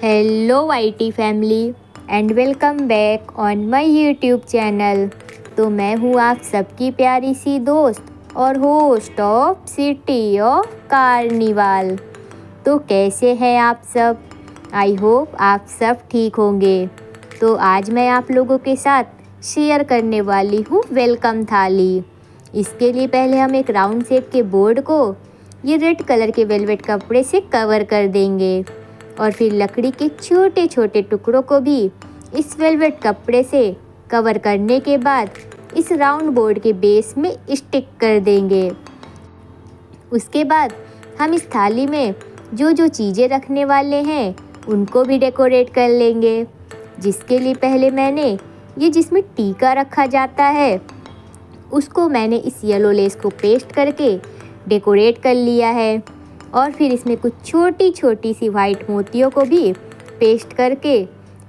Hello YT family and welcome back on my YouTube channel. तो मैं हूँ आप सबकी प्यारी सी दोस्त और host of city of carnival. तो कैसे हैं आप सब? आई होप आप सब ठीक होंगे। तो आज मैं आप लोगों के साथ शेयर करने वाली हूँ वेलकम थाली। इसके लिए पहले हम एक राउंड शेप के बोर्ड को ये रेड कलर के वेलवेट कपड़े से कवर कर देंगे और फिर लकड़ी के छोटे छोटे टुकड़ों को भी इस वेलवेट कपड़े से कवर करने के बाद इस राउंड बोर्ड के बेस में स्टिक कर देंगे। उसके बाद हम इस थाली में जो जो चीज़ें रखने वाले हैं उनको भी डेकोरेट कर लेंगे। जिसके लिए पहले मैंने ये जिसमें टीका रखा जाता है उसको मैंने इस येलो लेस को पेस्ट करके डेकोरेट कर लिया है और फिर इसमें कुछ छोटी छोटी सी वाइट मोतियों को भी पेस्ट करके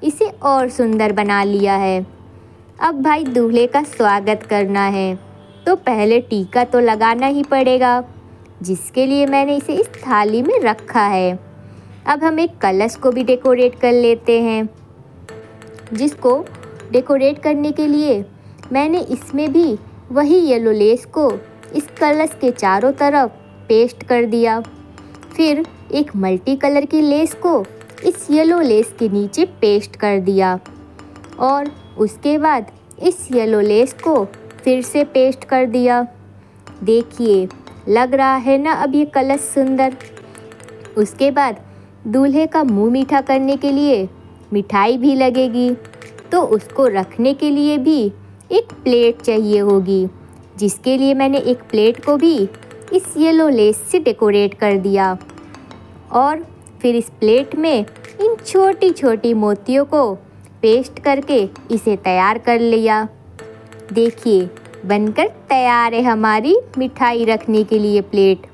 इसे और सुंदर बना लिया है। अब भाई दूल्हे का स्वागत करना है तो पहले टीका तो लगाना ही पड़ेगा, जिसके लिए मैंने इसे इस थाली में रखा है। अब हम एक कलश को भी डेकोरेट कर लेते हैं, जिसको डेकोरेट करने के लिए मैंने इसमें भी वही येलो लेस को इस कलश के चारों तरफ पेस्ट कर दिया। फिर एक मल्टी कलर की लेस को इस येलो लेस के नीचे पेस्ट कर दिया और उसके बाद इस येलो लेस को फिर से पेस्ट कर दिया। देखिए लग रहा है ना अब ये कलश सुंदर। उसके बाद दूल्हे का मुंह मीठा करने के लिए मिठाई भी लगेगी, तो उसको रखने के लिए भी एक प्लेट चाहिए होगी, जिसके लिए मैंने एक प्लेट को भी इस येलो लेस से डेकोरेट कर दिया और फिर इस प्लेट में इन छोटी छोटी मोतियों को पेस्ट करके इसे तैयार कर लिया। देखिए बनकर तैयार है हमारी मिठाई रखने के लिए प्लेट।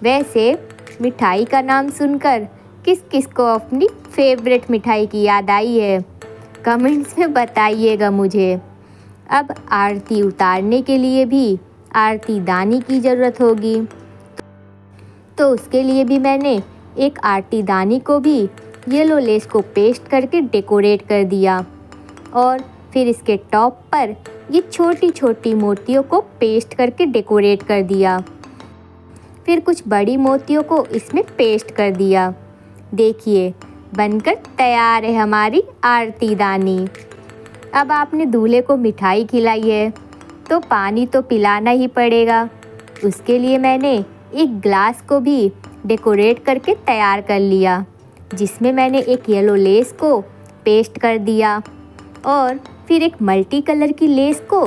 वैसे मिठाई का नाम सुनकर किस किस को अपनी फेवरेट मिठाई की याद आई है, कमेंट्स में बताइएगा मुझे। अब आरती उतारने के लिए भी आरती दानी की ज़रूरत होगी, तो उसके लिए भी मैंने एक आरती दानी को भी येलो लेस को पेस्ट करके डेकोरेट कर दिया और फिर इसके टॉप पर ये छोटी छोटी मोतियों को पेस्ट करके डेकोरेट कर दिया। फिर कुछ बड़ी मोतियों को इसमें पेस्ट कर दिया। देखिए बनकर तैयार है हमारी आरती दानी। अब आपने दूल्हे को मिठाई खिलाई है तो पानी तो पिलाना ही पड़ेगा। उसके लिए मैंने एक ग्लास को भी डेकोरेट करके तैयार कर लिया, जिसमें मैंने एक येलो लेस को पेस्ट कर दिया और फिर एक मल्टी कलर की लेस को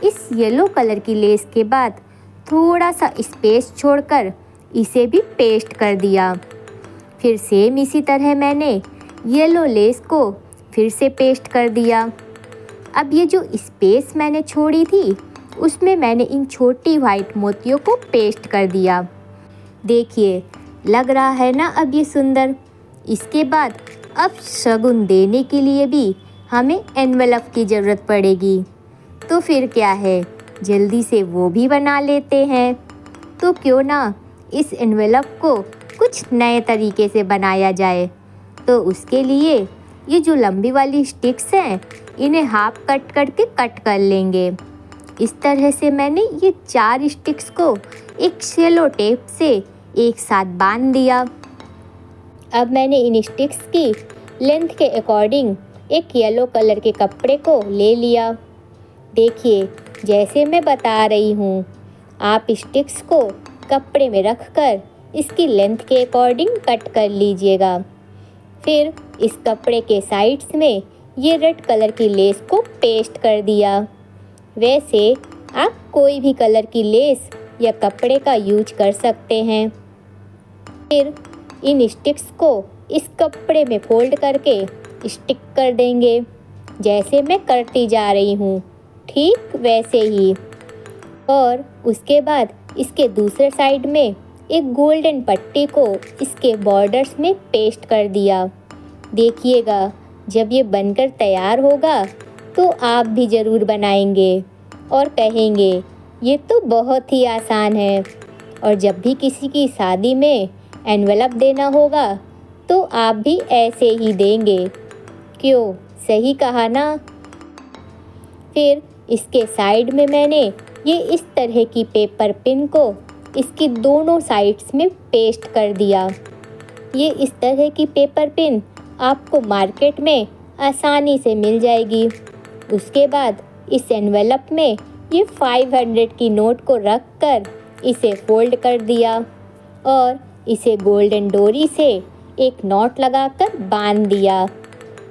इस येलो कलर की लेस के बाद थोड़ा सा स्पेस छोड़कर इसे भी पेस्ट कर दिया। फिर सेम इसी तरह मैंने येलो लेस को फिर से पेस्ट कर दिया। अब ये जो स्पेस मैंने छोड़ी थी उसमें मैंने इन छोटी वाइट मोतियों को पेस्ट कर दिया। देखिए लग रहा है ना अब ये सुंदर। इसके बाद अब शगुन देने के लिए भी हमें एनवेलप की ज़रूरत पड़ेगी, तो फिर क्या है जल्दी से वो भी बना लेते हैं। तो क्यों ना इस एनवेलप को कुछ नए तरीके से बनाया जाए। तो उसके लिए ये जो लंबी वाली स्टिक्स हैं इन्हें हाफ कट करके कट कर लेंगे। इस तरह से मैंने ये 4 स्टिक्स को एक सेलो टेप से एक साथ बांध दिया। अब मैंने इन स्टिक्स की लेंथ के अकॉर्डिंग एक येलो कलर के कपड़े को ले लिया। देखिए जैसे मैं बता रही हूँ, आप स्टिक्स को कपड़े में रखकर इसकी लेंथ के अकॉर्डिंग कट कर लीजिएगा। फिर इस कपड़े के साइड्स में ये रेड कलर की लेस को पेस्ट कर दिया। वैसे आप कोई भी कलर की लेस या कपड़े का यूज कर सकते हैं। फिर इन स्टिक्स को इस कपड़े में फोल्ड करके स्टिक कर देंगे, जैसे मैं करती जा रही हूँ ठीक वैसे ही। और उसके बाद इसके दूसरे साइड में एक गोल्डन पट्टी को इसके बॉर्डर्स में पेस्ट कर दिया। देखिएगा जब ये बनकर तैयार होगा तो आप भी ज़रूर बनाएंगे और कहेंगे ये तो बहुत ही आसान है। और जब भी किसी की शादी में एनवेलप देना होगा तो आप भी ऐसे ही देंगे। क्यों, सही कहा ना? फिर इसके साइड में मैंने ये इस तरह की पेपर पिन को इसकी दोनों साइड्स में पेस्ट कर दिया। ये इस तरह की पेपर पिन आपको मार्केट में आसानी से मिल जाएगी। उसके बाद इस एनवेलप में ये 500 की नोट को रख कर इसे फोल्ड कर दिया और इसे गोल्डन डोरी से एक नॉट लगाकर बांध दिया।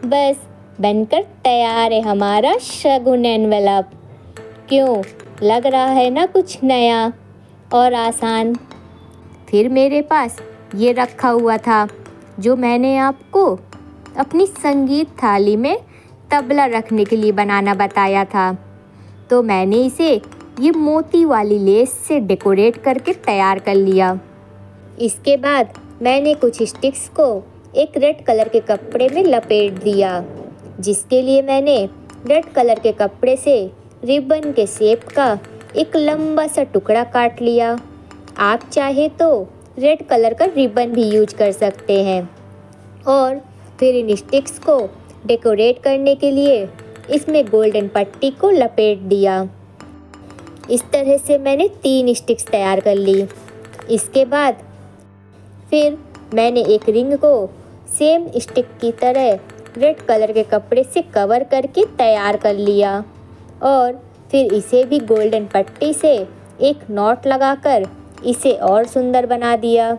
बस बनकर तैयार है हमारा शगुन एनवेलप। क्यों, लग रहा है ना कुछ नया और आसान? फिर मेरे पास ये रखा हुआ था जो मैंने आपको अपनी संगीत थाली में तबला रखने के लिए बनाना बताया था। तो मैंने इसे ये मोती वाली लेस से डेकोरेट करके तैयार कर लिया। इसके बाद मैंने कुछ स्टिक्स को एक रेड कलर के कपड़े में लपेट दिया, जिसके लिए मैंने रेड कलर के कपड़े से रिबन के शेप का एक लंबा सा टुकड़ा काट लिया। आप चाहे तो रेड कलर का रिबन भी यूज कर सकते हैं। और फिर इन स्टिक्स को डेकोरेट करने के लिए इसमें गोल्डन पट्टी को लपेट दिया। इस तरह से मैंने 3 स्टिक्स तैयार कर ली। इसके बाद फिर मैंने एक रिंग को सेम स्टिक की तरह रेड कलर के कपड़े से कवर करके तैयार कर लिया और फिर इसे भी गोल्डन पट्टी से एक नॉट लगाकर इसे और सुंदर बना दिया।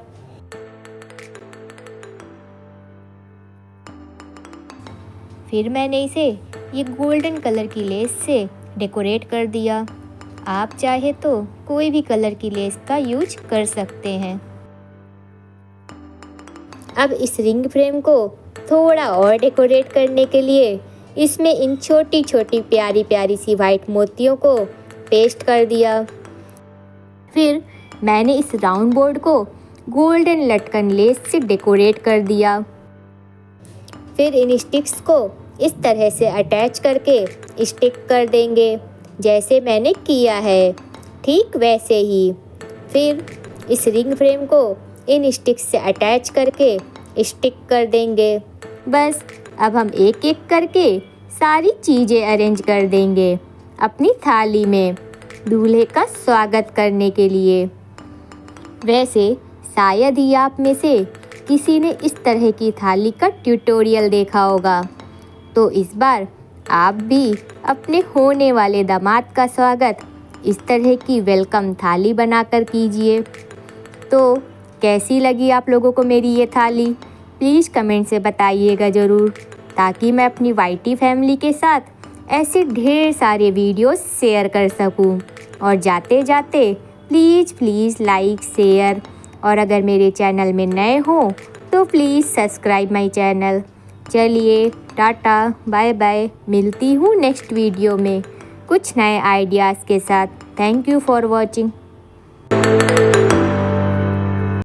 फिर मैंने इसे ये गोल्डन कलर की लेस से डेकोरेट कर दिया। आप चाहे तो कोई भी कलर की लेस का यूज कर सकते हैं। अब इस रिंग फ्रेम को थोड़ा और डेकोरेट करने के लिए इसमें इन छोटी छोटी प्यारी प्यारी सी वाइट मोतियों को पेस्ट कर दिया। फिर मैंने इस राउंड बोर्ड को गोल्डन लटकन लेस से डेकोरेट कर दिया। फिर इन स्टिक्स को इस तरह से अटैच करके स्टिक कर देंगे, जैसे मैंने किया है, ठीक वैसे ही। फिर इस रिंग फ्रेम को इन स्टिक्स से अटैच करके स्टिक कर देंगे। बस अब हम एक एक करके सारी चीज़ें अरेंज कर देंगे अपनी थाली में दूल्हे का स्वागत करने के लिए। वैसे शायद ही आप में से किसी ने इस तरह की थाली का ट्यूटोरियल देखा होगा, तो इस बार आप भी अपने होने वाले दामाद का स्वागत इस तरह की वेलकम थाली बनाकर कीजिए। तो कैसी लगी आप लोगों को मेरी ये थाली? प्लीज़ कमेंट से बताइएगा ज़रूर, ताकि मैं अपनी वाईटी फैमिली के साथ ऐसे ढेर सारे वीडियोस शेयर कर सकूं। और जाते जाते प्लीज़ लाइक शेयर, और अगर मेरे चैनल में नए हो तो प्लीज़ सब्सक्राइब माय चैनल। चलिए टाटा बाय बाय, मिलती हूँ नेक्स्ट वीडियो में कुछ नए आइडियाज़ के साथ। Thank you for watching.